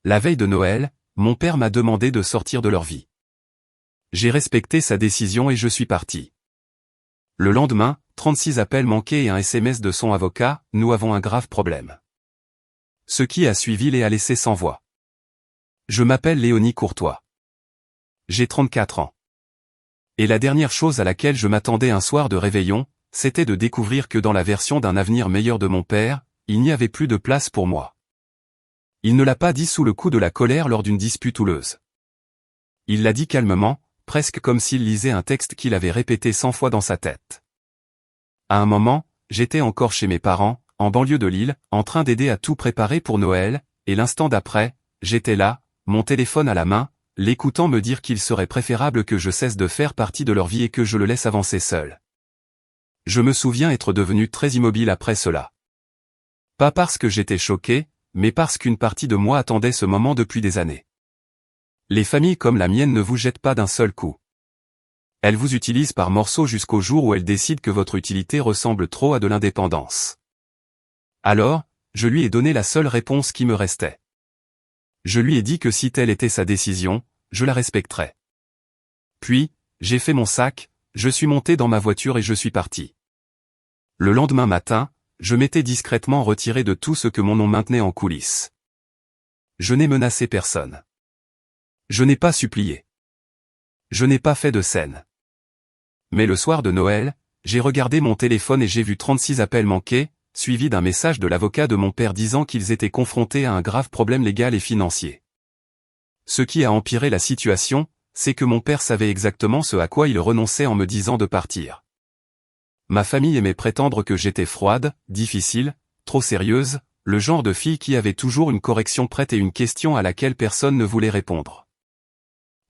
La veille de Noël, mon père m'a demandé de sortir de leur vie. J'ai respecté sa décision et je suis parti. Le lendemain, 36 appels manqués et un SMS de son avocat, nous avons un grave problème. Ce qui a suivi les a laissé sans voix. Je m'appelle Léonie Courtois. J'ai 34 ans. Et la dernière chose à laquelle je m'attendais un soir de réveillon, c'était de découvrir que dans la version d'un avenir meilleur de mon père, il n'y avait plus de place pour moi. Il ne l'a pas dit sous le coup de la colère lors d'une dispute houleuse. Il l'a dit calmement, presque comme s'il lisait un texte qu'il avait répété 100 fois dans sa tête. À un moment, j'étais encore chez mes parents, en banlieue de Lille, en train d'aider à tout préparer pour Noël, et l'instant d'après, j'étais là, mon téléphone à la main, l'écoutant me dire qu'il serait préférable que je cesse de faire partie de leur vie et que je le laisse avancer seul. Je me souviens être devenu très immobile après cela. Pas parce que j'étais choqué, mais parce qu'une partie de moi attendait ce moment depuis des années. Les familles comme la mienne ne vous jettent pas d'un seul coup. Elles vous utilisent par morceaux jusqu'au jour où elles décident que votre utilité ressemble trop à de l'indépendance. Alors, je lui ai donné la seule réponse qui me restait. Je lui ai dit que si telle était sa décision, je la respecterais. Puis, j'ai fait mon sac, je suis monté dans ma voiture et je suis parti. Le lendemain matin, je m'étais discrètement retiré de tout ce que mon nom maintenait en coulisses. Je n'ai menacé personne. Je n'ai pas supplié. Je n'ai pas fait de scène. Mais le soir de Noël, j'ai regardé mon téléphone et j'ai vu 36 appels manqués, suivis d'un message de l'avocat de mon père disant qu'ils étaient confrontés à un grave problème légal et financier. Ce qui a empiré la situation, c'est que mon père savait exactement ce à quoi il renonçait en me disant de partir. Ma famille aimait prétendre que j'étais froide, difficile, trop sérieuse, le genre de fille qui avait toujours une correction prête et une question à laquelle personne ne voulait répondre.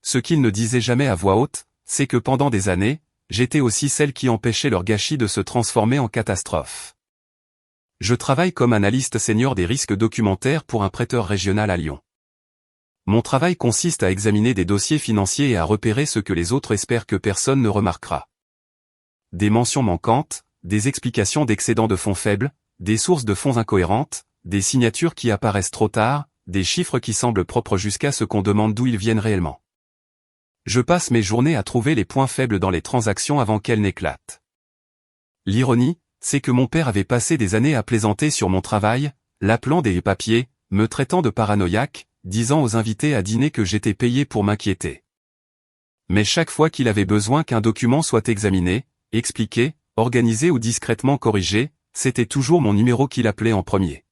Ce qu'ils ne disaient jamais à voix haute, c'est que pendant des années, j'étais aussi celle qui empêchait leur gâchis de se transformer en catastrophe. Je travaille comme analyste senior des risques documentaires pour un prêteur régional à Lyon. Mon travail consiste à examiner des dossiers financiers et à repérer ce que les autres espèrent que personne ne remarquera. Des mentions manquantes, des explications d'excédents de fonds faibles, des sources de fonds incohérentes, des signatures qui apparaissent trop tard, des chiffres qui semblent propres jusqu'à ce qu'on demande d'où ils viennent réellement. Je passe mes journées à trouver les points faibles dans les transactions avant qu'elles n'éclatent. L'ironie, c'est que mon père avait passé des années à plaisanter sur mon travail, l'appelant des papiers, me traitant de paranoïaque, disant aux invités à dîner que j'étais payé pour m'inquiéter. Mais chaque fois qu'il avait besoin qu'un document soit examiné, expliqué, organisé ou discrètement corrigé, c'était toujours mon numéro qu'il appelait en premier.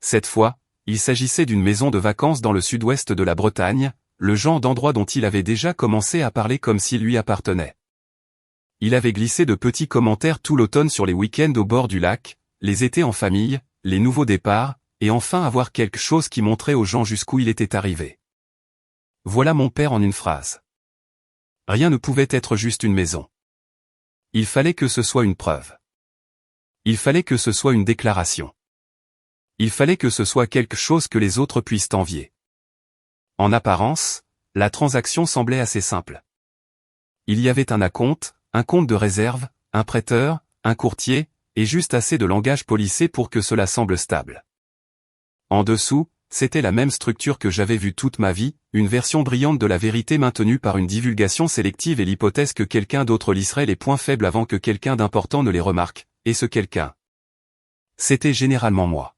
Cette fois, il s'agissait d'une maison de vacances dans le sud-ouest de la Bretagne, le genre d'endroit dont il avait déjà commencé à parler comme s'il lui appartenait. Il avait glissé de petits commentaires tout l'automne sur les week-ends au bord du lac, les étés en famille, les nouveaux départs, et enfin avoir quelque chose qui montrait aux gens jusqu'où il était arrivé. Voilà mon père en une phrase. Rien ne pouvait être juste une maison. Il fallait que ce soit une preuve. Il fallait que ce soit une déclaration. Il fallait que ce soit quelque chose que les autres puissent envier. En apparence, la transaction semblait assez simple. Il y avait un acompte, un compte de réserve, un prêteur, un courtier, et juste assez de langage policé pour que cela semble stable. En dessous, c'était la même structure que j'avais vue toute ma vie, une version brillante de la vérité maintenue par une divulgation sélective et l'hypothèse que quelqu'un d'autre lisserait les points faibles avant que quelqu'un d'important ne les remarque, et ce quelqu'un. C'était généralement moi.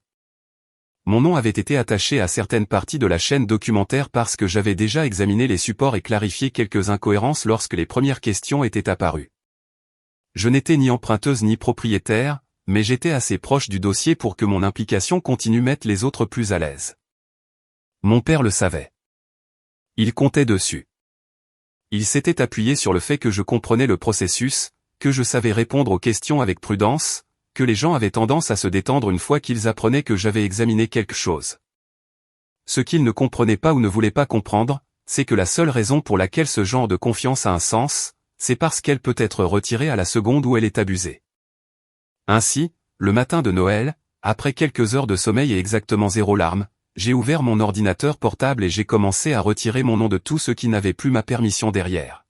Mon nom avait été attaché à certaines parties de la chaîne documentaire parce que j'avais déjà examiné les supports et clarifié quelques incohérences lorsque les premières questions étaient apparues. Je n'étais ni emprunteuse ni propriétaire, mais j'étais assez proche du dossier pour que mon implication continue mettre les autres plus à l'aise. Mon père le savait. Il comptait dessus. Il s'était appuyé sur le fait que je comprenais le processus, que je savais répondre aux questions avec prudence, que les gens avaient tendance à se détendre une fois qu'ils apprenaient que j'avais examiné quelque chose. Ce qu'ils ne comprenaient pas ou ne voulaient pas comprendre, c'est que la seule raison pour laquelle ce genre de confiance a un sens, c'est parce qu'elle peut être retirée à la seconde où elle est abusée. Ainsi, le matin de Noël, après quelques heures de sommeil et exactement 0 larmes, j'ai ouvert mon ordinateur portable et j'ai commencé à retirer mon nom de tout ce qui n'avait plus ma permission derrière.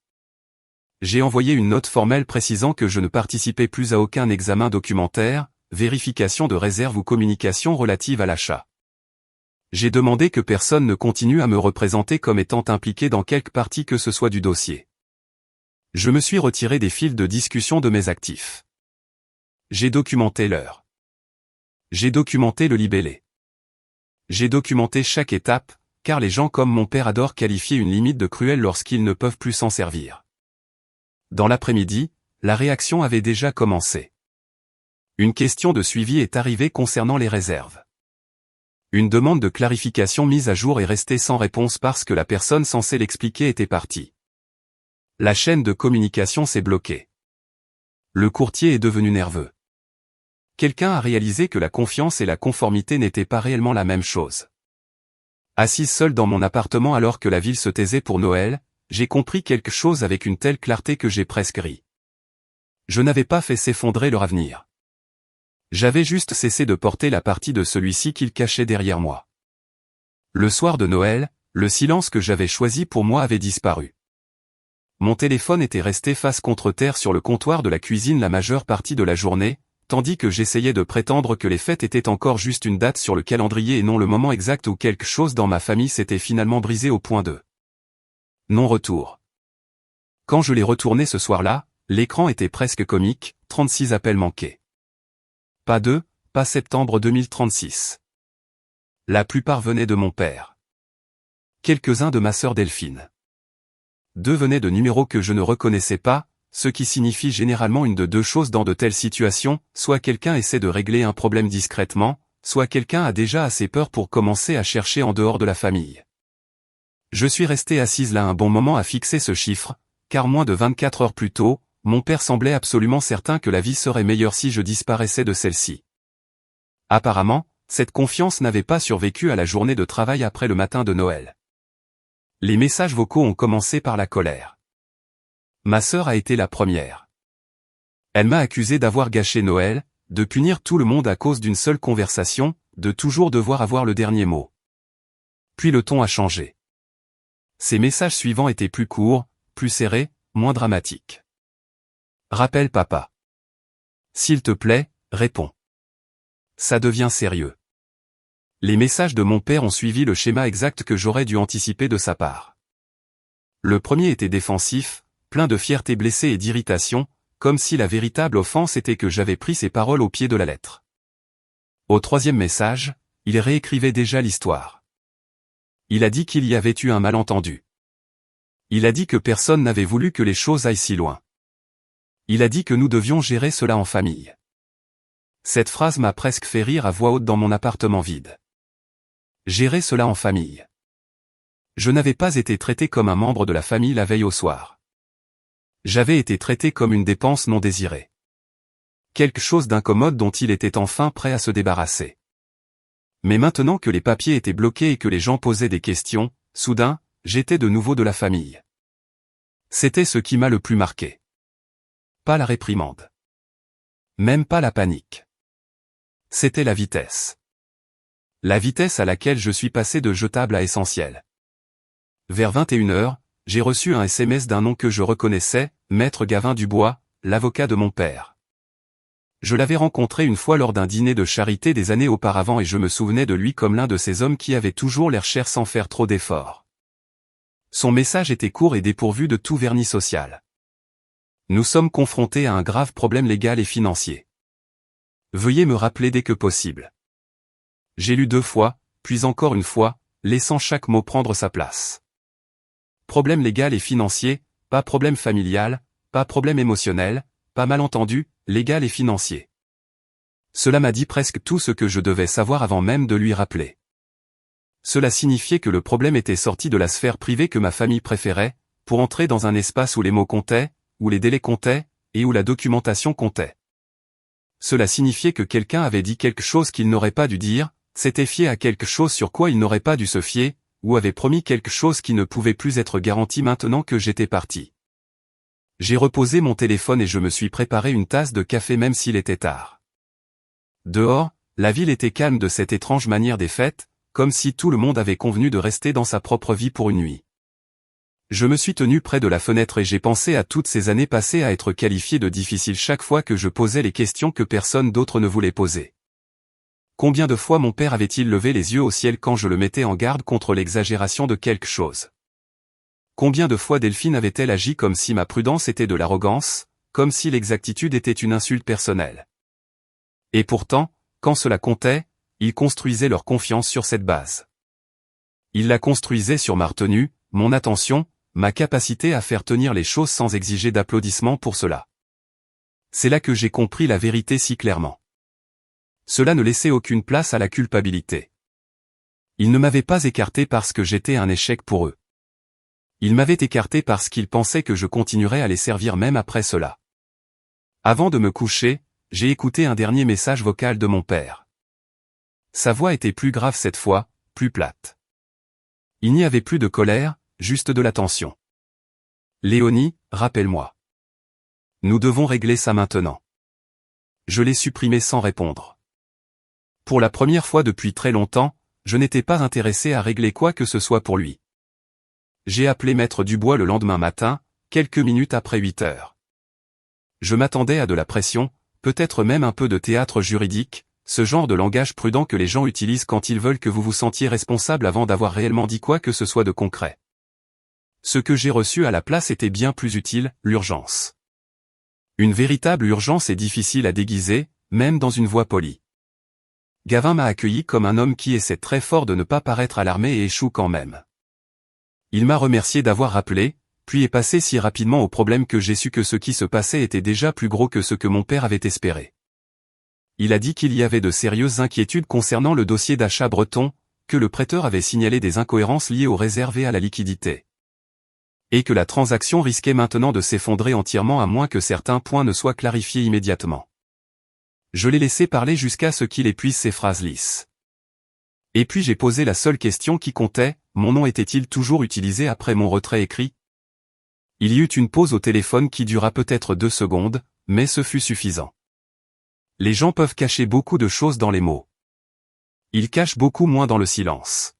J'ai envoyé une note formelle précisant que je ne participais plus à aucun examen documentaire, vérification de réserve ou communication relative à l'achat. J'ai demandé que personne ne continue à me représenter comme étant impliqué dans quelque partie que ce soit du dossier. Je me suis retiré des fils de discussion de mes actifs. J'ai documenté l'heure. J'ai documenté le libellé. J'ai documenté chaque étape, car les gens comme mon père adorent qualifier une limite de cruelle lorsqu'ils ne peuvent plus s'en servir. Dans l'après-midi, la réaction avait déjà commencé. Une question de suivi est arrivée concernant les réserves. Une demande de clarification mise à jour est restée sans réponse parce que la personne censée l'expliquer était partie. La chaîne de communication s'est bloquée. Le courtier est devenu nerveux. Quelqu'un a réalisé que la confiance et la conformité n'étaient pas réellement la même chose. Assise seule dans mon appartement alors que la ville se taisait pour Noël, j'ai compris quelque chose avec une telle clarté que j'ai presque ri. Je n'avais pas fait s'effondrer leur avenir. J'avais juste cessé de porter la partie de celui-ci qu'il cachait derrière moi. Le soir de Noël, le silence que j'avais choisi pour moi avait disparu. Mon téléphone était resté face contre terre sur le comptoir de la cuisine la majeure partie de la journée, tandis que j'essayais de prétendre que les fêtes étaient encore juste une date sur le calendrier et non le moment exact où quelque chose dans ma famille s'était finalement brisé au point de non-retour. Quand je l'ai retourné ce soir-là, l'écran était presque comique, 36 appels manqués. Pas septembre 2036. La plupart venaient de mon père. Quelques-uns de ma sœur Delphine. 2 venaient de numéros que je ne reconnaissais pas, ce qui signifie généralement une de 2 choses dans de telles situations, soit quelqu'un essaie de régler un problème discrètement, soit quelqu'un a déjà assez peur pour commencer à chercher en dehors de la famille. Je suis resté assise là un bon moment à fixer ce chiffre, car moins de 24 heures plus tôt, mon père semblait absolument certain que la vie serait meilleure si je disparaissais de celle-ci. Apparemment, cette confiance n'avait pas survécu à la journée de travail après le matin de Noël. Les messages vocaux ont commencé par la colère. Ma sœur a été la première. Elle m'a accusé d'avoir gâché Noël, de punir tout le monde à cause d'une seule conversation, de toujours devoir avoir le dernier mot. Puis le ton a changé. Ces messages suivants étaient plus courts, plus serrés, moins dramatiques. Rappelle papa. S'il te plaît, réponds. Ça devient sérieux. Les messages de mon père ont suivi le schéma exact que j'aurais dû anticiper de sa part. Le premier était défensif, plein de fierté blessée et d'irritation, comme si la véritable offense était que j'avais pris ses paroles au pied de la lettre. Au troisième message, il réécrivait déjà l'histoire. Il a dit qu'il y avait eu un malentendu. Il a dit que personne n'avait voulu que les choses aillent si loin. Il a dit que nous devions gérer cela en famille. Cette phrase m'a presque fait rire à voix haute dans mon appartement vide. Gérer cela en famille. Je n'avais pas été traité comme un membre de la famille la veille au soir. J'avais été traité comme une dépense non désirée. Quelque chose d'incommode dont il était enfin prêt à se débarrasser. Mais maintenant que les papiers étaient bloqués et que les gens posaient des questions, soudain, j'étais de nouveau de la famille. C'était ce qui m'a le plus marqué. Pas la réprimande. Même pas la panique. C'était la vitesse. La vitesse à laquelle je suis passé de jetable à essentiel. Vers 21h, j'ai reçu un SMS d'un nom que je reconnaissais, Maître Gavin Dubois, l'avocat de mon père. Je l'avais rencontré une fois lors d'un dîner de charité des années auparavant et je me souvenais de lui comme l'un de ces hommes qui avaient toujours l'air cher sans faire trop d'efforts. Son message était court et dépourvu de tout vernis social. Nous sommes confrontés à un grave problème légal et financier. Veuillez me rappeler dès que possible. J'ai lu 2 fois, puis encore une fois, laissant chaque mot prendre sa place. Problème légal et financier, pas problème familial, pas problème émotionnel, pas malentendu, légal et financier. Cela m'a dit presque tout ce que je devais savoir avant même de lui rappeler. Cela signifiait que le problème était sorti de la sphère privée que ma famille préférait, pour entrer dans un espace où les mots comptaient, où les délais comptaient, et où la documentation comptait. Cela signifiait que quelqu'un avait dit quelque chose qu'il n'aurait pas dû dire, s'était fié à quelque chose sur quoi il n'aurait pas dû se fier, ou avait promis quelque chose qui ne pouvait plus être garanti maintenant que j'étais parti. J'ai reposé mon téléphone et je me suis préparé une tasse de café même s'il était tard. Dehors, la ville était calme de cette étrange manière des fêtes, comme si tout le monde avait convenu de rester dans sa propre vie pour une nuit. Je me suis tenu près de la fenêtre et j'ai pensé à toutes ces années passées à être qualifié de difficile chaque fois que je posais les questions que personne d'autre ne voulait poser. Combien de fois mon père avait-il levé les yeux au ciel quand je le mettais en garde contre l'exagération de quelque chose? Combien de fois Delphine avait-elle agi comme si ma prudence était de l'arrogance, comme si l'exactitude était une insulte personnelle? Et pourtant, quand cela comptait, ils construisaient leur confiance sur cette base. Ils la construisaient sur ma retenue, mon attention, ma capacité à faire tenir les choses sans exiger d'applaudissements pour cela. C'est là que j'ai compris la vérité si clairement. Cela ne laissait aucune place à la culpabilité. Ils ne m'avaient pas écarté parce que j'étais un échec pour eux. Ils m'avaient écarté parce qu'ils pensaient que je continuerais à les servir même après cela. Avant de me coucher, j'ai écouté un dernier message vocal de mon père. Sa voix était plus grave cette fois, plus plate. Il n'y avait plus de colère, juste de la tension. Léonie, rappelle-moi. Nous devons régler ça maintenant. Je l'ai supprimé sans répondre. Pour la première fois depuis très longtemps, je n'étais pas intéressé à régler quoi que ce soit pour lui. J'ai appelé Maître Dubois le lendemain matin, quelques minutes après 8 heures. Je m'attendais à de la pression, peut-être même un peu de théâtre juridique, ce genre de langage prudent que les gens utilisent quand ils veulent que vous vous sentiez responsable avant d'avoir réellement dit quoi que ce soit de concret. Ce que j'ai reçu à la place était bien plus utile, l'urgence. Une véritable urgence est difficile à déguiser, même dans une voix polie. Gavin m'a accueilli comme un homme qui essaie très fort de ne pas paraître alarmé et échoue quand même. Il m'a remercié d'avoir rappelé, puis est passé si rapidement au problème que j'ai su que ce qui se passait était déjà plus gros que ce que mon père avait espéré. Il a dit qu'il y avait de sérieuses inquiétudes concernant le dossier d'achat breton, que le prêteur avait signalé des incohérences liées aux réserves et à la liquidité. Et que la transaction risquait maintenant de s'effondrer entièrement à moins que certains points ne soient clarifiés immédiatement. Je l'ai laissé parler jusqu'à ce qu'il épuise ses phrases lisses. Et puis j'ai posé la seule question qui comptait, mon nom était-il toujours utilisé après mon retrait écrit? Il y eut une pause au téléphone qui dura peut-être 2 secondes, mais ce fut suffisant. Les gens peuvent cacher beaucoup de choses dans les mots. Ils cachent beaucoup moins dans le silence.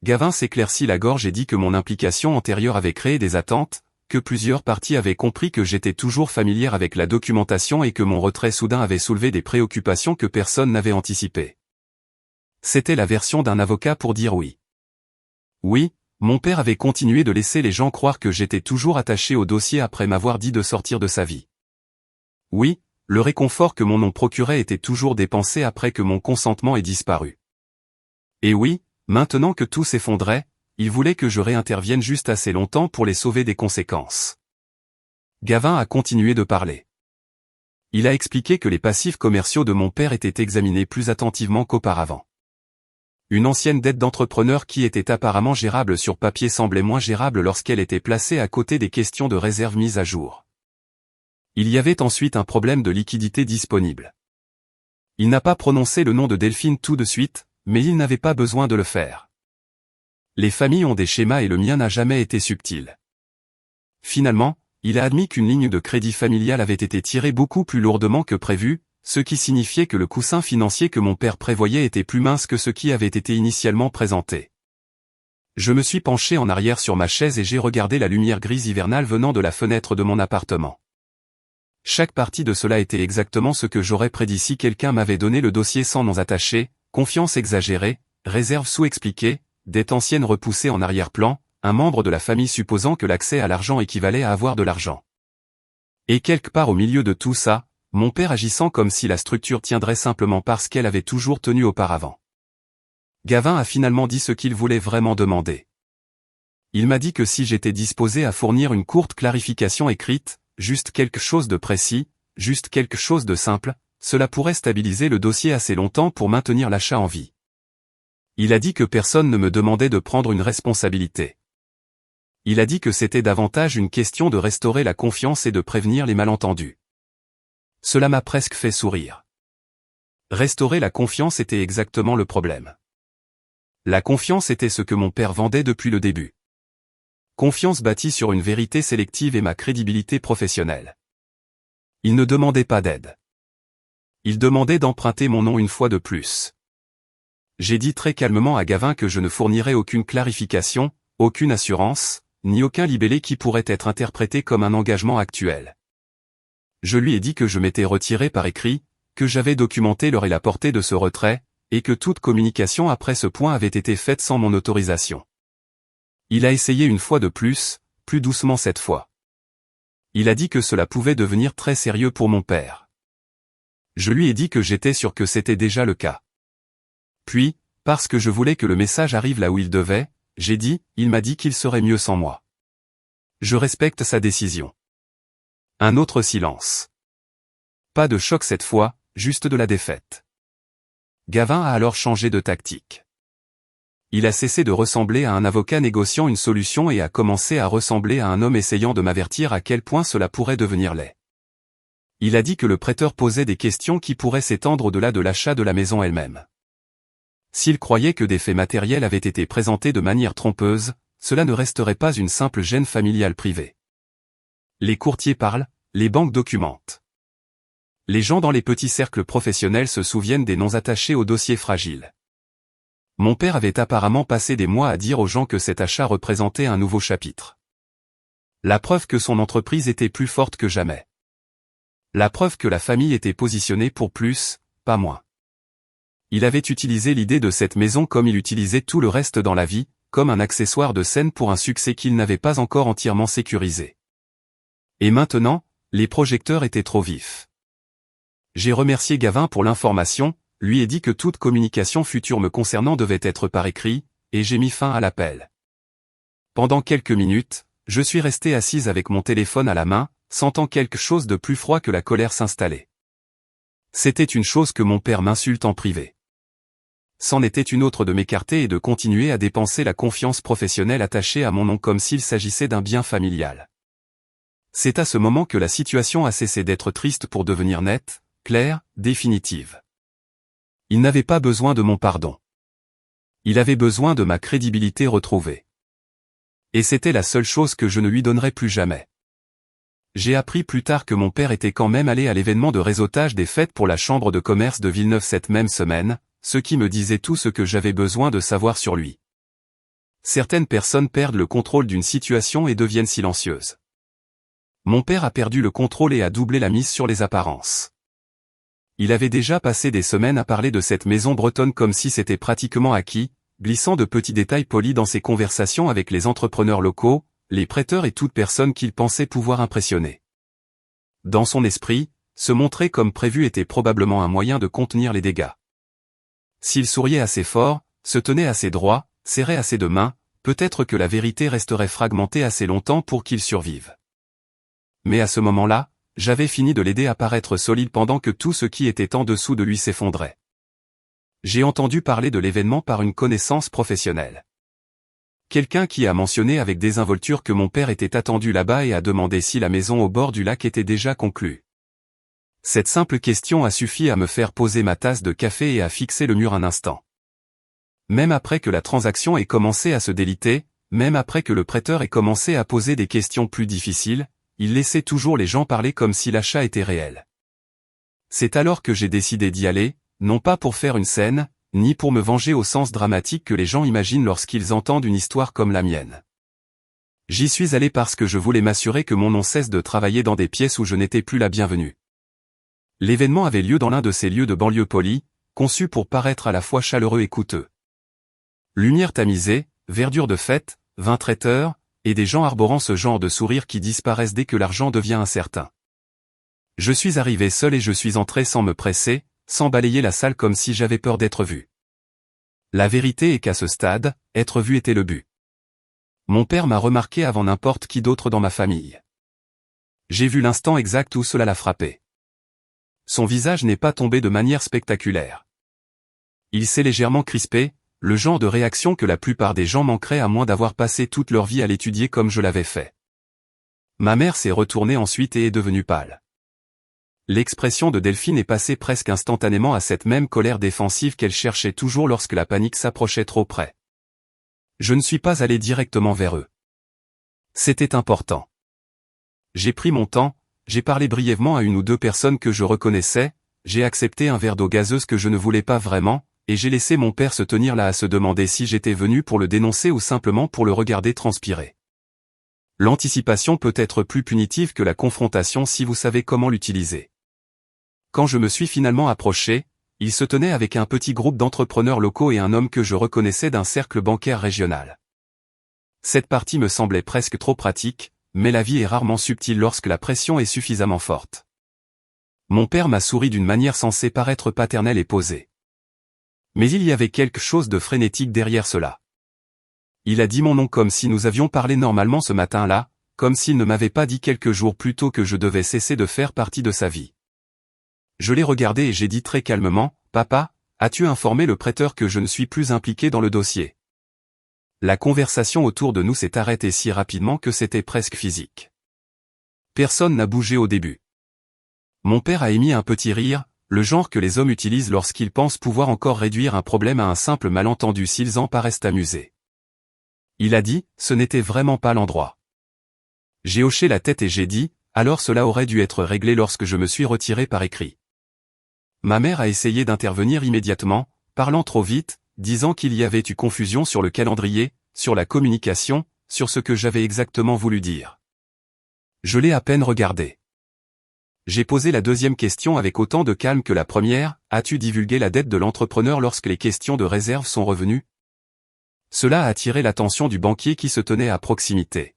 Gavin s'éclaircit la gorge et dit que mon implication antérieure avait créé des attentes, que plusieurs parties avaient compris que j'étais toujours familière avec la documentation et que mon retrait soudain avait soulevé des préoccupations que personne n'avait anticipées. C'était la version d'un avocat pour dire oui. Oui, mon père avait continué de laisser les gens croire que j'étais toujours attaché au dossier après m'avoir dit de sortir de sa vie. Oui, le réconfort que mon nom procurait était toujours dépensé après que mon consentement ait disparu. Et oui, maintenant que tout s'effondrait, il voulait que je réintervienne juste assez longtemps pour les sauver des conséquences. Gavin a continué de parler. Il a expliqué que les passifs commerciaux de mon père étaient examinés plus attentivement qu'auparavant. Une ancienne dette d'entrepreneur qui était apparemment gérable sur papier semblait moins gérable lorsqu'elle était placée à côté des questions de réserve mises à jour. Il y avait ensuite un problème de liquidité disponible. Il n'a pas prononcé le nom de Delphine tout de suite, mais il n'avait pas besoin de le faire. Les familles ont des schémas et le mien n'a jamais été subtil. Finalement, il a admis qu'une ligne de crédit familial avait été tirée beaucoup plus lourdement que prévu, ce qui signifiait que le coussin financier que mon père prévoyait était plus mince que ce qui avait été initialement présenté. Je me suis penché en arrière sur ma chaise et j'ai regardé la lumière grise hivernale venant de la fenêtre de mon appartement. Chaque partie de cela était exactement ce que j'aurais prédit si quelqu'un m'avait donné le dossier sans noms attachés, confiance exagérée, réserve sous-expliquée, dette ancienne repoussée en arrière-plan, un membre de la famille supposant que l'accès à l'argent équivalait à avoir de l'argent. Et quelque part au milieu de tout ça, mon père agissant comme si la structure tiendrait simplement parce qu'elle avait toujours tenu auparavant. Gavin a finalement dit ce qu'il voulait vraiment demander. Il m'a dit que si j'étais disposé à fournir une courte clarification écrite, juste quelque chose de précis, juste quelque chose de simple, cela pourrait stabiliser le dossier assez longtemps pour maintenir l'achat en vie. Il a dit que personne ne me demandait de prendre une responsabilité. Il a dit que c'était davantage une question de restaurer la confiance et de prévenir les malentendus. Cela m'a presque fait sourire. Restaurer la confiance était exactement le problème. La confiance était ce que mon père vendait depuis le début. Confiance bâtie sur une vérité sélective et ma crédibilité professionnelle. Il ne demandait pas d'aide. Il demandait d'emprunter mon nom une fois de plus. J'ai dit très calmement à Gavin que je ne fournirais aucune clarification, aucune assurance, ni aucun libellé qui pourrait être interprété comme un engagement actuel. Je lui ai dit que je m'étais retiré par écrit, que j'avais documenté l'heure et la portée de ce retrait, et que toute communication après ce point avait été faite sans mon autorisation. Il a essayé une fois de plus doucement cette fois. Il a dit que cela pouvait devenir très sérieux pour mon père. Je lui ai dit que j'étais sûr que c'était déjà le cas. Puis, parce que je voulais que le message arrive là où il devait, j'ai dit, il m'a dit qu'il serait mieux sans moi. Je respecte sa décision. Un autre silence. Pas de choc cette fois, juste de la défaite. Gavin a alors changé de tactique. Il a cessé de ressembler à un avocat négociant une solution et a commencé à ressembler à un homme essayant de m'avertir à quel point cela pourrait devenir laid. Il a dit que le prêteur posait des questions qui pourraient s'étendre au-delà de l'achat de la maison elle-même. S'il croyait que des faits matériels avaient été présentés de manière trompeuse, cela ne resterait pas une simple gêne familiale privée. Les courtiers parlent, les banques documentent. Les gens dans les petits cercles professionnels se souviennent des noms attachés aux dossiers fragiles. Mon père avait apparemment passé des mois à dire aux gens que cet achat représentait un nouveau chapitre. La preuve que son entreprise était plus forte que jamais. La preuve que la famille était positionnée pour plus, pas moins. Il avait utilisé l'idée de cette maison comme il utilisait tout le reste dans la vie, comme un accessoire de scène pour un succès qu'il n'avait pas encore entièrement sécurisé. Et maintenant, les projecteurs étaient trop vifs. J'ai remercié Gavin pour l'information, lui ai dit que toute communication future me concernant devait être par écrit, et j'ai mis fin à l'appel. Pendant quelques minutes, je suis resté assise avec mon téléphone à la main, sentant quelque chose de plus froid que la colère s'installer. C'était une chose que mon père m'insulte en privé. C'en était une autre de m'écarter et de continuer à dépenser la confiance professionnelle attachée à mon nom comme s'il s'agissait d'un bien familial. C'est à ce moment que la situation a cessé d'être triste pour devenir nette, claire, définitive. Il n'avait pas besoin de mon pardon. Il avait besoin de ma crédibilité retrouvée. Et c'était la seule chose que je ne lui donnerais plus jamais. J'ai appris plus tard que mon père était quand même allé à l'événement de réseautage des fêtes pour la chambre de commerce de Villeneuve cette même semaine, ce qui me disait tout ce que j'avais besoin de savoir sur lui. Certaines personnes perdent le contrôle d'une situation et deviennent silencieuses. Mon père a perdu le contrôle et a doublé la mise sur les apparences. Il avait déjà passé des semaines à parler de cette maison bretonne comme si c'était pratiquement acquis, glissant de petits détails polis dans ses conversations avec les entrepreneurs locaux, les prêteurs et toute personne qu'il pensait pouvoir impressionner. Dans son esprit, se montrer comme prévu était probablement un moyen de contenir les dégâts. S'il souriait assez fort, se tenait assez droit, serrait assez de mains, peut-être que la vérité resterait fragmentée assez longtemps pour qu'il survive. Mais à ce moment-là, j'avais fini de l'aider à paraître solide pendant que tout ce qui était en dessous de lui s'effondrait. J'ai entendu parler de l'événement par une connaissance professionnelle. Quelqu'un qui a mentionné avec désinvolture que mon père était attendu là-bas et a demandé si la maison au bord du lac était déjà conclue. Cette simple question a suffi à me faire poser ma tasse de café et à fixer le mur un instant. Même après que la transaction ait commencé à se déliter, même après que le prêteur ait commencé à poser des questions plus difficiles, il laissait toujours les gens parler comme si l'achat était réel. C'est alors que j'ai décidé d'y aller, non pas pour faire une scène, ni pour me venger au sens dramatique que les gens imaginent lorsqu'ils entendent une histoire comme la mienne. J'y suis allé parce que je voulais m'assurer que mon nom cesse de travailler dans des pièces où je n'étais plus la bienvenue. L'événement avait lieu dans l'un de ces lieux de banlieue polie, conçus pour paraître à la fois chaleureux et coûteux. Lumière tamisée, verdure de fête, vin traiteur, et des gens arborant ce genre de sourire qui disparaissent dès que l'argent devient incertain. Je suis arrivé seul et je suis entré sans me presser, sans balayer la salle comme si j'avais peur d'être vu. La vérité est qu'à ce stade, être vu était le but. Mon père m'a remarqué avant n'importe qui d'autre dans ma famille. J'ai vu l'instant exact où cela l'a frappé. Son visage n'est pas tombé de manière spectaculaire. Il s'est légèrement crispé, le genre de réaction que la plupart des gens manqueraient à moins d'avoir passé toute leur vie à l'étudier comme je l'avais fait. Ma mère s'est retournée ensuite et est devenue pâle. L'expression de Delphine est passée presque instantanément à cette même colère défensive qu'elle cherchait toujours lorsque la panique s'approchait trop près. Je ne suis pas allé directement vers eux. C'était important. J'ai pris mon temps, j'ai parlé brièvement à une ou deux personnes que je reconnaissais, j'ai accepté un verre d'eau gazeuse que je ne voulais pas vraiment, et j'ai laissé mon père se tenir là à se demander si j'étais venu pour le dénoncer ou simplement pour le regarder transpirer. L'anticipation peut être plus punitive que la confrontation si vous savez comment l'utiliser. Quand je me suis finalement approché, il se tenait avec un petit groupe d'entrepreneurs locaux et un homme que je reconnaissais d'un cercle bancaire régional. Cette partie me semblait presque trop pratique, mais la vie est rarement subtile lorsque la pression est suffisamment forte. Mon père m'a souri d'une manière censée paraître paternelle et posée. Mais il y avait quelque chose de frénétique derrière cela. Il a dit mon nom comme si nous avions parlé normalement ce matin-là, comme s'il ne m'avait pas dit quelques jours plus tôt que je devais cesser de faire partie de sa vie. Je l'ai regardé et j'ai dit très calmement, « Papa, as-tu informé le prêteur que je ne suis plus impliqué dans le dossier ?» La conversation autour de nous s'est arrêtée si rapidement que c'était presque physique. Personne n'a bougé au début. Mon père a émis un petit rire, le genre que les hommes utilisent lorsqu'ils pensent pouvoir encore réduire un problème à un simple malentendu s'ils en paraissent amusés. Il a dit, ce n'était vraiment pas l'endroit. J'ai hoché la tête et j'ai dit, alors cela aurait dû être réglé lorsque je me suis retiré par écrit. Ma mère a essayé d'intervenir immédiatement, parlant trop vite, disant qu'il y avait eu confusion sur le calendrier, sur la communication, sur ce que j'avais exactement voulu dire. Je l'ai à peine regardé. J'ai posé la deuxième question avec autant de calme que la première, as-tu divulgué la dette de l'entrepreneur lorsque les questions de réserve sont revenues? Cela a attiré l'attention du banquier qui se tenait à proximité.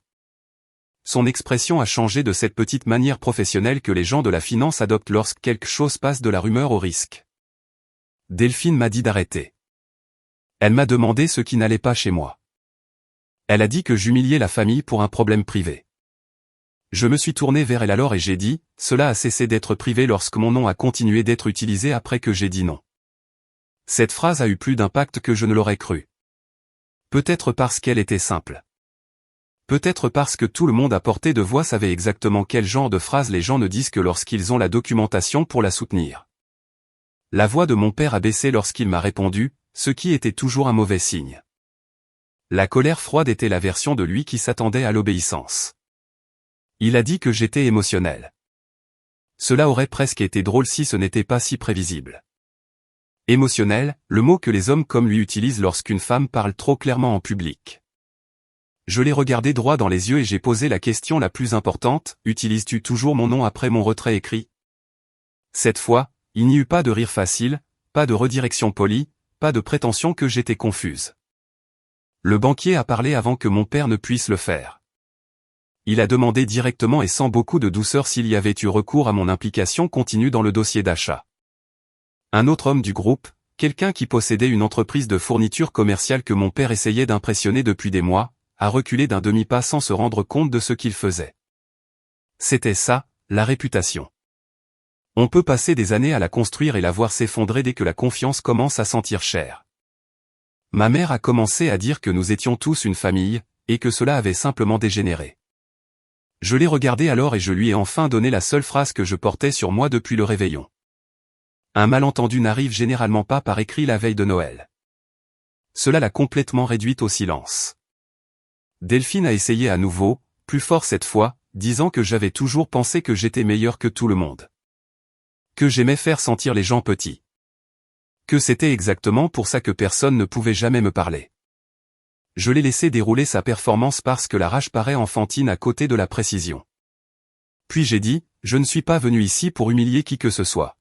Son expression a changé de cette petite manière professionnelle que les gens de la finance adoptent lorsque quelque chose passe de la rumeur au risque. Delphine m'a dit d'arrêter. Elle m'a demandé ce qui n'allait pas chez moi. Elle a dit que j'humiliais la famille pour un problème privé. Je me suis tourné vers elle alors et j'ai dit, cela a cessé d'être privé lorsque mon nom a continué d'être utilisé après que j'ai dit non. Cette phrase a eu plus d'impact que je ne l'aurais cru. Peut-être parce qu'elle était simple. Peut-être parce que tout le monde à portée de voix savait exactement quel genre de phrase les gens ne disent que lorsqu'ils ont la documentation pour la soutenir. La voix de mon père a baissé lorsqu'il m'a répondu, ce qui était toujours un mauvais signe. La colère froide était la version de lui qui s'attendait à l'obéissance. Il a dit que j'étais émotionnel. Cela aurait presque été drôle si ce n'était pas si prévisible. Émotionnel, le mot que les hommes comme lui utilisent lorsqu'une femme parle trop clairement en public. Je l'ai regardé droit dans les yeux et j'ai posé la question la plus importante, utilises-tu toujours mon nom après mon retrait écrit? Cette fois, il n'y eut pas de rire facile, pas de redirection polie, pas de prétention que j'étais confuse. Le banquier a parlé avant que mon père ne puisse le faire. Il a demandé directement et sans beaucoup de douceur s'il y avait eu recours à mon implication continue dans le dossier d'achat. Un autre homme du groupe, quelqu'un qui possédait une entreprise de fourniture commerciale que mon père essayait d'impressionner depuis des mois, a reculé d'un demi-pas sans se rendre compte de ce qu'il faisait. C'était ça, la réputation. On peut passer des années à la construire et la voir s'effondrer dès que la confiance commence à sentir cher. Ma mère a commencé à dire que nous étions tous une famille, et que cela avait simplement dégénéré. Je l'ai regardé alors et je lui ai enfin donné la seule phrase que je portais sur moi depuis le réveillon. Un malentendu n'arrive généralement pas par écrit la veille de Noël. Cela l'a complètement réduite au silence. Delphine a essayé à nouveau, plus fort cette fois, disant que j'avais toujours pensé que j'étais meilleur que tout le monde. Que j'aimais faire sentir les gens petits. Que c'était exactement pour ça que personne ne pouvait jamais me parler. Je l'ai laissé dérouler sa performance parce que la rage paraît enfantine à côté de la précision. Puis j'ai dit, je ne suis pas venu ici pour humilier qui que ce soit.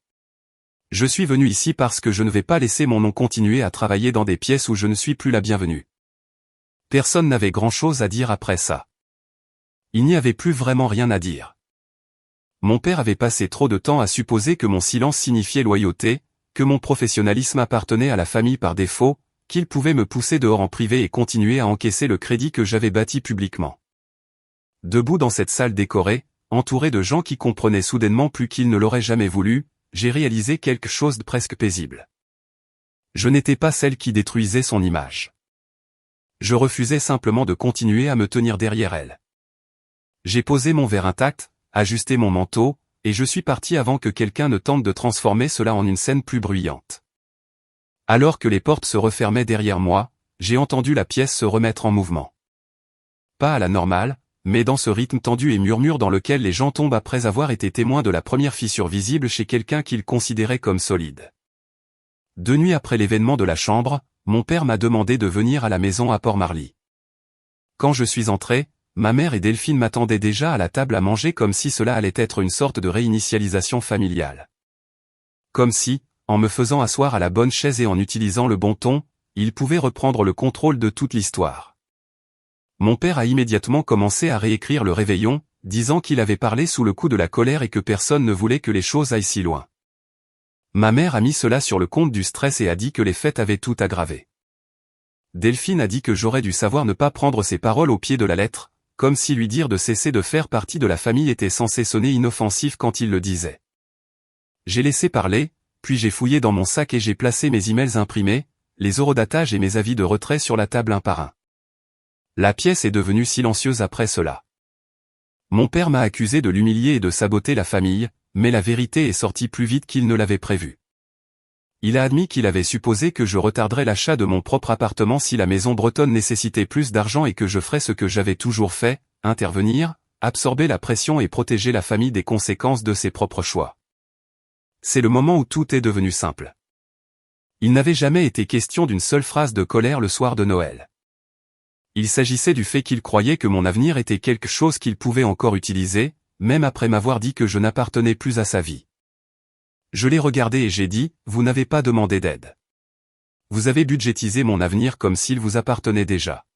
Je suis venu ici parce que je ne vais pas laisser mon nom continuer à travailler dans des pièces où je ne suis plus la bienvenue. Personne n'avait grand-chose à dire après ça. Il n'y avait plus vraiment rien à dire. Mon père avait passé trop de temps à supposer que mon silence signifiait loyauté, que mon professionnalisme appartenait à la famille par défaut, qu'il pouvait me pousser dehors en privé et continuer à encaisser le crédit que j'avais bâti publiquement. Debout dans cette salle décorée, entouré de gens qui comprenaient soudainement plus qu'ils ne l'auraient jamais voulu, j'ai réalisé quelque chose de presque paisible. Je n'étais pas celle qui détruisait son image. Je refusais simplement de continuer à me tenir derrière elle. J'ai posé mon verre intact, ajusté mon manteau, et je suis parti avant que quelqu'un ne tente de transformer cela en une scène plus bruyante. Alors que les portes se refermaient derrière moi, j'ai entendu la pièce se remettre en mouvement. Pas à la normale, mais dans ce rythme tendu et murmure dans lequel les gens tombent après avoir été témoins de la première fissure visible chez quelqu'un qu'ils considéraient comme solide. 2 nuits après l'événement de la chambre, mon père m'a demandé de venir à la maison à Port-Marly. Quand je suis entré, ma mère et Delphine m'attendaient déjà à la table à manger comme si cela allait être une sorte de réinitialisation familiale. comme si, en me faisant asseoir à la bonne chaise et en utilisant le bon ton, il pouvait reprendre le contrôle de toute l'histoire. Mon père a immédiatement commencé à réécrire le réveillon, disant qu'il avait parlé sous le coup de la colère et que personne ne voulait que les choses aillent si loin. Ma mère a mis cela sur le compte du stress et a dit que les fêtes avaient tout aggravé. Delphine a dit que j'aurais dû savoir ne pas prendre ses paroles au pied de la lettre, comme si lui dire de cesser de faire partie de la famille était censé sonner inoffensif quand il le disait. J'ai laissé parler, puis j'ai fouillé dans mon sac et j'ai placé mes emails imprimés, les eurodatages et mes avis de retrait sur la table un par un. La pièce est devenue silencieuse après cela. Mon père m'a accusé de l'humilier et de saboter la famille, mais la vérité est sortie plus vite qu'il ne l'avait prévu. Il a admis qu'il avait supposé que je retarderais l'achat de mon propre appartement si la maison bretonne nécessitait plus d'argent et que je ferais ce que j'avais toujours fait, intervenir, absorber la pression et protéger la famille des conséquences de ses propres choix. C'est le moment où tout est devenu simple. Il n'avait jamais été question d'une seule phrase de colère le soir de Noël. Il s'agissait du fait qu'il croyait que mon avenir était quelque chose qu'il pouvait encore utiliser, même après m'avoir dit que je n'appartenais plus à sa vie. Je l'ai regardé et j'ai dit, vous n'avez pas demandé d'aide. Vous avez budgétisé mon avenir comme s'il vous appartenait déjà.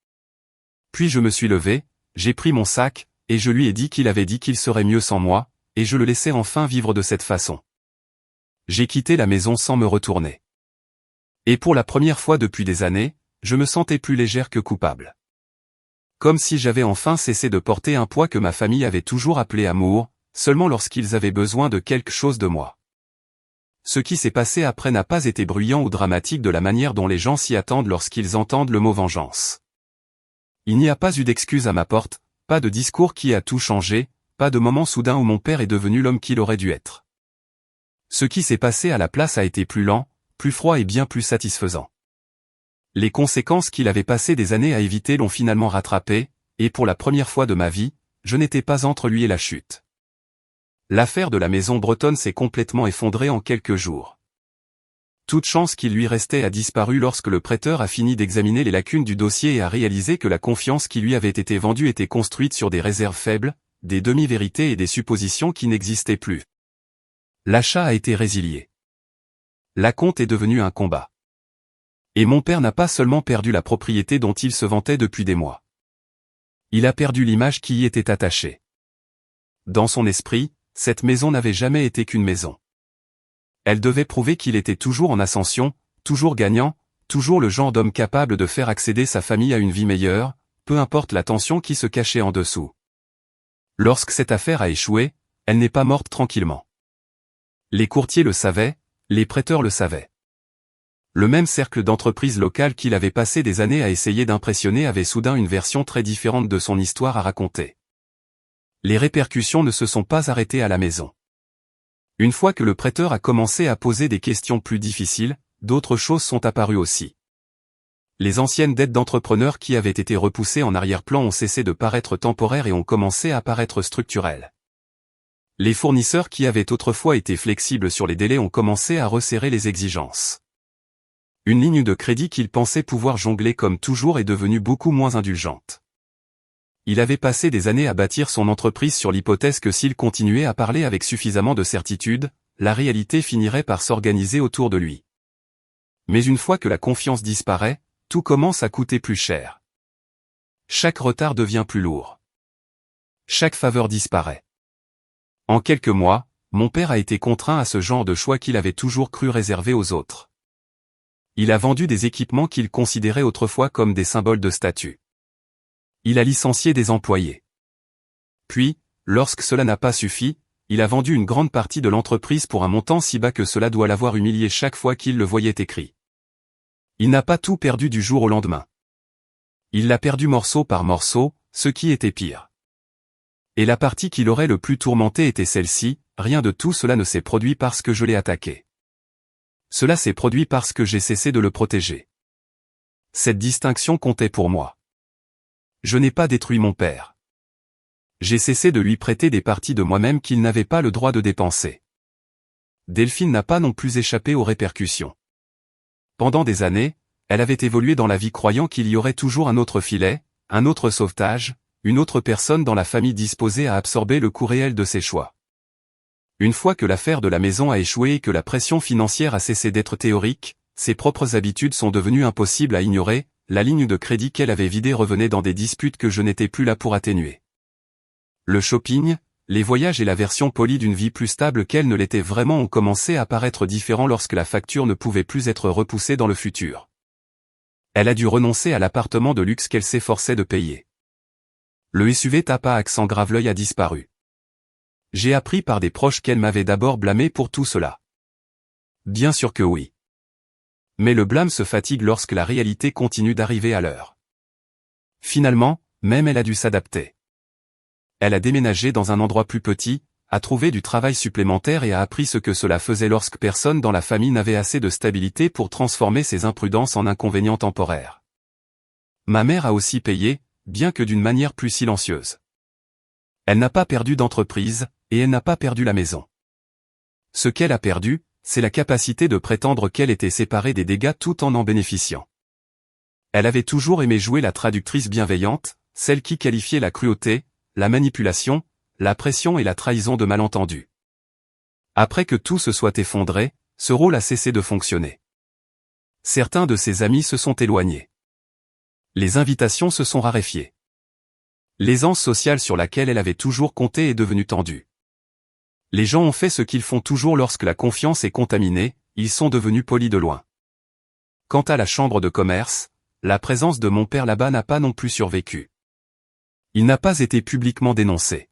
Puis je me suis levé, j'ai pris mon sac, et je lui ai dit qu'il avait dit qu'il serait mieux sans moi, et je le laissais enfin vivre de cette façon. J'ai quitté la maison sans me retourner. Et pour la première fois depuis des années, je me sentais plus légère que coupable. Comme si j'avais enfin cessé de porter un poids que ma famille avait toujours appelé amour, seulement lorsqu'ils avaient besoin de quelque chose de moi. Ce qui s'est passé après n'a pas été bruyant ou dramatique de la manière dont les gens s'y attendent lorsqu'ils entendent le mot vengeance. Il n'y a pas eu d'excuse à ma porte, pas de discours qui a tout changé, pas de moment soudain où mon père est devenu l'homme qu'il aurait dû être. Ce qui s'est passé à la place a été plus lent, plus froid et bien plus satisfaisant. Les conséquences qu'il avait passé des années à éviter l'ont finalement rattrapé, et pour la première fois de ma vie, je n'étais pas entre lui et la chute. L'affaire de la maison bretonne s'est complètement effondrée en quelques jours. Toute chance qui lui restait a disparu lorsque le prêteur a fini d'examiner les lacunes du dossier et a réalisé que la confiance qui lui avait été vendue était construite sur des réserves faibles, des demi-vérités et des suppositions qui n'existaient plus. L'achat a été résilié. L'acompte est devenu un combat. Et mon père n'a pas seulement perdu la propriété dont il se vantait depuis des mois. Il a perdu l'image qui y était attachée. Dans son esprit, cette maison n'avait jamais été qu'une maison. Elle devait prouver qu'il était toujours en ascension, toujours gagnant, toujours le genre d'homme capable de faire accéder sa famille à une vie meilleure, peu importe la tension qui se cachait en dessous. Lorsque cette affaire a échoué, elle n'est pas morte tranquillement. Les courtiers le savaient, les prêteurs le savaient. Le même cercle d'entreprises locales qu'il avait passé des années à essayer d'impressionner avait soudain une version très différente de son histoire à raconter. Les répercussions ne se sont pas arrêtées à la maison. Une fois que le prêteur a commencé à poser des questions plus difficiles, d'autres choses sont apparues aussi. Les anciennes dettes d'entrepreneurs qui avaient été repoussées en arrière-plan ont cessé de paraître temporaires et ont commencé à paraître structurelles. Les fournisseurs qui avaient autrefois été flexibles sur les délais ont commencé à resserrer les exigences. Une ligne de crédit qu'il pensait pouvoir jongler comme toujours est devenue beaucoup moins indulgente. Il avait passé des années à bâtir son entreprise sur l'hypothèse que s'il continuait à parler avec suffisamment de certitude, la réalité finirait par s'organiser autour de lui. Mais une fois que la confiance disparaît, tout commence à coûter plus cher. Chaque retard devient plus lourd. Chaque faveur disparaît. En quelques mois, mon père a été contraint à ce genre de choix qu'il avait toujours cru réservé aux autres. Il a vendu des équipements qu'il considérait autrefois comme des symboles de statut. Il a licencié des employés. Puis, lorsque cela n'a pas suffi, il a vendu une grande partie de l'entreprise pour un montant si bas que cela doit l'avoir humilié chaque fois qu'il le voyait écrit. Il n'a pas tout perdu du jour au lendemain. Il l'a perdu morceau par morceau, ce qui était pire. Et la partie qui l'aurait le plus tourmenté était celle-ci, rien de tout cela ne s'est produit parce que je l'ai attaqué. Cela s'est produit parce que j'ai cessé de le protéger. Cette distinction comptait pour moi. Je n'ai pas détruit mon père. J'ai cessé de lui prêter des parties de moi-même qu'il n'avait pas le droit de dépenser. Delphine n'a pas non plus échappé aux répercussions. Pendant des années, elle avait évolué dans la vie croyant qu'il y aurait toujours un autre filet, un autre sauvetage, une autre personne dans la famille disposée à absorber le coût réel de ses choix. Une fois que l'affaire de la maison a échoué et que la pression financière a cessé d'être théorique, ses propres habitudes sont devenues impossibles à ignorer, la ligne de crédit qu'elle avait vidée revenait dans des disputes que je n'étais plus là pour atténuer. Le shopping, les voyages et la version polie d'une vie plus stable qu'elle ne l'était vraiment ont commencé à paraître différents lorsque la facture ne pouvait plus être repoussée dans le futur. Elle a dû renoncer à l'appartement de luxe qu'elle s'efforçait de payer. Le SUV Tapa accent Graveleuil a disparu. J'ai appris par des proches qu'elle m'avait d'abord blâmé pour tout cela. Bien sûr que oui. Mais le blâme se fatigue lorsque la réalité continue d'arriver à l'heure. Finalement, même elle a dû s'adapter. Elle a déménagé dans un endroit plus petit, a trouvé du travail supplémentaire et a appris ce que cela faisait lorsque personne dans la famille n'avait assez de stabilité pour transformer ses imprudences en inconvénients temporaires. Ma mère a aussi payé, bien que d'une manière plus silencieuse. Elle n'a pas perdu d'entreprise, et elle n'a pas perdu la maison. Ce qu'elle a perdu, c'est la capacité de prétendre qu'elle était séparée des dégâts tout en bénéficiant. Elle avait toujours aimé jouer la traductrice bienveillante, celle qui qualifiait la cruauté, la manipulation, la pression et la trahison de malentendus. Après que tout se soit effondré, ce rôle a cessé de fonctionner. Certains de ses amis se sont éloignés. Les invitations se sont raréfiées. L'aisance sociale sur laquelle elle avait toujours compté est devenue tendue. Les gens ont fait ce qu'ils font toujours lorsque la confiance est contaminée, ils sont devenus polis de loin. Quant à la chambre de commerce, la présence de mon père là-bas n'a pas non plus survécu. Il n'a pas été publiquement dénoncé.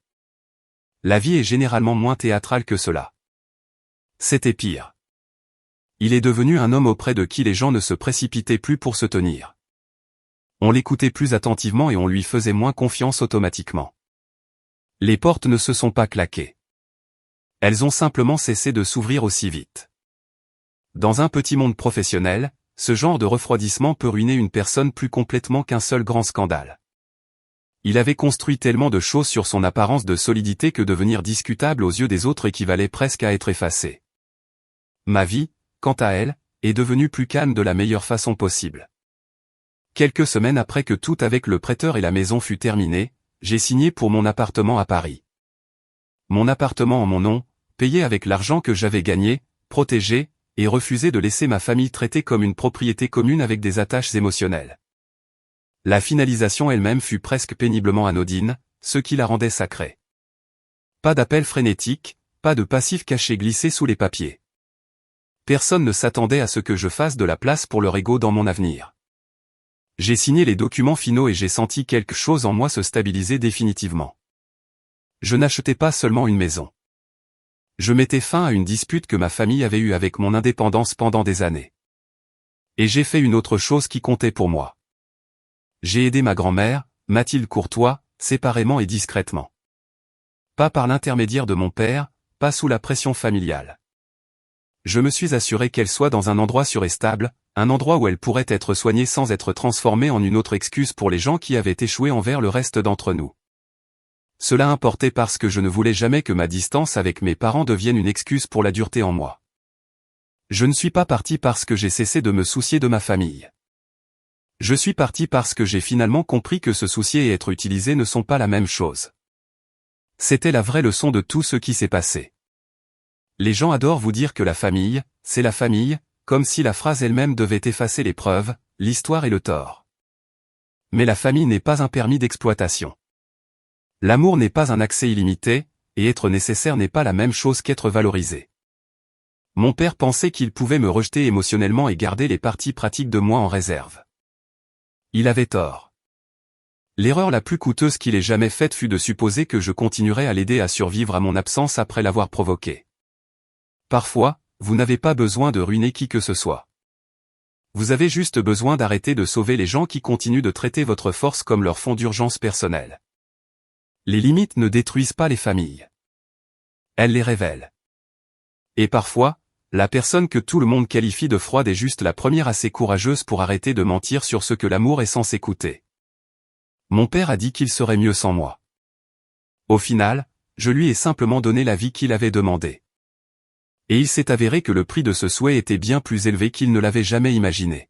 La vie est généralement moins théâtrale que cela. C'était pire. Il est devenu un homme auprès de qui les gens ne se précipitaient plus pour se tenir. On l'écoutait plus attentivement et on lui faisait moins confiance automatiquement. Les portes ne se sont pas claquées. Elles ont simplement cessé de s'ouvrir aussi vite. Dans un petit monde professionnel, ce genre de refroidissement peut ruiner une personne plus complètement qu'un seul grand scandale. Il avait construit tellement de choses sur son apparence de solidité que devenir discutable aux yeux des autres équivalait presque à être effacé. Ma vie, quant à elle, est devenue plus calme de la meilleure façon possible. Quelques semaines après que tout avec le prêteur et la maison fut terminé, j'ai signé pour mon appartement à Paris. Mon appartement en mon nom, payé avec l'argent que j'avais gagné, protégé, et refusé de laisser ma famille traiter comme une propriété commune avec des attaches émotionnelles. La finalisation elle-même fut presque péniblement anodine, ce qui la rendait sacrée. Pas d'appel frénétique, pas de passif caché glissé sous les papiers. Personne ne s'attendait à ce que je fasse de la place pour leur ego dans mon avenir. J'ai signé les documents finaux et j'ai senti quelque chose en moi se stabiliser définitivement. Je n'achetais pas seulement une maison. Je mettais fin à une dispute que ma famille avait eue avec mon indépendance pendant des années. Et j'ai fait une autre chose qui comptait pour moi. J'ai aidé ma grand-mère, Mathilde Courtois, séparément et discrètement. Pas par l'intermédiaire de mon père, pas sous la pression familiale. Je me suis assuré qu'elle soit dans un endroit sûr et stable, un endroit où elle pourrait être soignée sans être transformée en une autre excuse pour les gens qui avaient échoué envers le reste d'entre nous. Cela importait parce que je ne voulais jamais que ma distance avec mes parents devienne une excuse pour la dureté en moi. Je ne suis pas parti parce que j'ai cessé de me soucier de ma famille. Je suis parti parce que j'ai finalement compris que se soucier et être utilisé ne sont pas la même chose. C'était la vraie leçon de tout ce qui s'est passé. Les gens adorent vous dire que la famille, c'est la famille, comme si la phrase elle-même devait effacer les preuves, l'histoire et le tort. Mais la famille n'est pas un permis d'exploitation. L'amour n'est pas un accès illimité, et être nécessaire n'est pas la même chose qu'être valorisé. Mon père pensait qu'il pouvait me rejeter émotionnellement et garder les parties pratiques de moi en réserve. Il avait tort. L'erreur la plus coûteuse qu'il ait jamais faite fut de supposer que je continuerais à l'aider à survivre à mon absence après l'avoir provoqué. Parfois, vous n'avez pas besoin de ruiner qui que ce soit. Vous avez juste besoin d'arrêter de sauver les gens qui continuent de traiter votre force comme leur fond d'urgence personnelle. Les limites ne détruisent pas les familles. Elles les révèlent. Et parfois, la personne que tout le monde qualifie de froide est juste la première assez courageuse pour arrêter de mentir sur ce que l'amour est censé coûter. Mon père a dit qu'il serait mieux sans moi. Au final, je lui ai simplement donné la vie qu'il avait demandée. Et il s'est avéré que le prix de ce souhait était bien plus élevé qu'il ne l'avait jamais imaginé.